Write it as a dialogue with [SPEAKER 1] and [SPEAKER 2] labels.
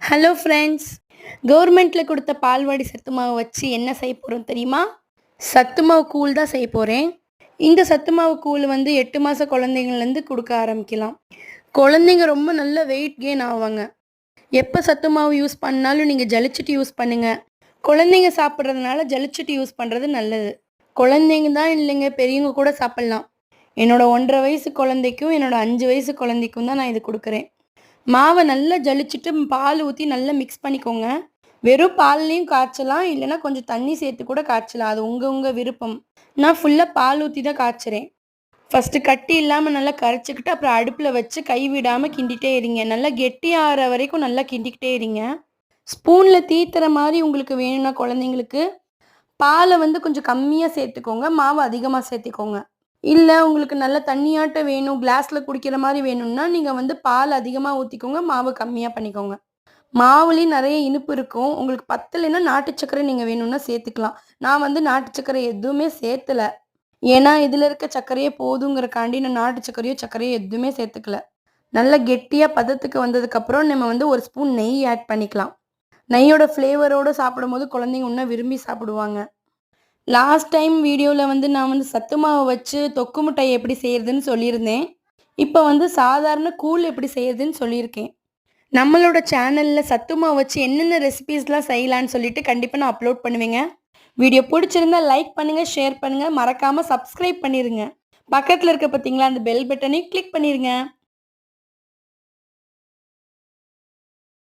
[SPEAKER 1] Hello friends. கவர்மெண்ட்ல குடுத்த பால்வாடி சத்து மாவு வச்சு என்ன செய்ய போறோம் தெரியுமா? சத்து மாவு கூழ் தான் செய்ய போறேன். இந்த சத்து மாவு கூழ் வந்து 8 மாச குழந்தைங்கள்லேருந்து குடுக்க ஆரம்பிக்கலாம். குழந்தைங்க ரொம்ப நல்ல வெயிட் கெயின் ஆவாங்க. எப்ப சத்து மாவு யூஸ் பண்ணாலும் நீங்க ஜலிச்சுட்டு யூஸ் பண்ணுங்க. குழந்தைங்க சாப்பிடுறதுனால ஜலிச்சுட்டு யூஸ் பண்றது நல்லது. குழந்தைங்க தான் இல்லைங்க, பெரியவங்க கூட சாப்பிடலாம். என்னோட 1 1/2 வயசு குழந்தைக்கும், என்னோட 5 வயசு குழந்தைக்கும் தான் நான் இது குடுக்குறேன். மாவ நல்லா ஜலிச்சுட்டு பால் ஊத்தி நல்லா மிக்ஸ் பண்ணிக்கோங்க. வெறும் பால்லயும் காய்ச்சலாம். இல்லன்னா கொஞ்சம் தண்ணி சேர்த்து கூட காய்ச்சலாம். அது உங்க விருப்பம். நான் ஃபுல்லா பால் ஊத்தி தான் காய்ச்சுறேன். ஃபர்ஸ்ட்டு கட்டி இல்லாம நல்லா கரைச்சுக்கிட்டு, அப்புறம் அடுப்புல வச்சு கை விடாம கிண்டிட்டே இருங்க. நல்லா கெட்டியாற வரைக்கும் நல்லா கிண்டிக்கிட்டே இருங்க. ஸ்பூன்ல தீத்துற மாரி உங்களுக்கு வேணும்னா குழந்தைங்களுக்கு, பால வந்து கொஞ்சம் கம்மியா சேர்த்துக்கோங்க. மாவு அதிகமா சேர்த்துக்கோங்க. இல்ல உங்களுக்கு நல்ல தண்ணியாட்ட வேணும், கிளாஸ்ல குடிக்கிற மாரி வேணும்னா, நீங்க வந்து பால் அதிகமா ஊத்திக்கோங்க. மாவு கம்மியா பண்ணிக்கோங்க. மாவுலயும் நெறைய இனிப்பு இருக்கும். உங்களுக்கு பத்தலைன்னா நாட்டு சர்க்கரை நீங்க வேணும்னா சேர்த்துக்கலாம். நான் வந்து நாட்டு சர்க்கரை எதுவுமே சேர்த்தல. ஏன்னா, இதுல இருக்க சர்க்கரையே போதுங்கிறக்காண்டி நான் நாட்டு சர்க்கரையோ எதுவுமே சேர்த்துக்கல. நல்லா கெட்டியா பதத்துக்கு வந்ததுக்கப்புறம் நம்ம வந்து 1 ஸ்பூன் நெய் ஆட் பண்ணிக்கலாம். நெய்யோட ஃப்ளேவரோட சாப்பிடும்போது குழந்தைங்க இன்னும் விரும்பி சாப்பிடுவாங்க. லாஸ்ட் டைம் வீடியோல வந்து நான் வந்து சத்து மாவு வச்சு தொக்கு மிட்டாய் எப்படி செய்றதுன்னு சொல்லியிருந்தேன். இப்ப வந்து சாதாரண கூழ் எப்படி செய்றதுன்னு சொல்லியிருக்கேன். நம்மளோட சேனல்ல சத்து மாவு வச்சு என்னென்ன ரெசிபீஸ்லாம் செய்யலான்னு சொல்லிட்டு கண்டிப்பா நான் அப்லோட் பண்ணுவேங்க. வீடியோ புடிச்சிருந்தா லைக் பண்ணுங்க, ஷேர் பண்ணுங்க, மறக்காம சப்ஸ்கிரைப் பண்ணிருங்க. பக்கத்துல இருக்க பார்த்தீங்களா அந்த பெல் பட்டனையும் கிளிக் பண்ணிருங்க.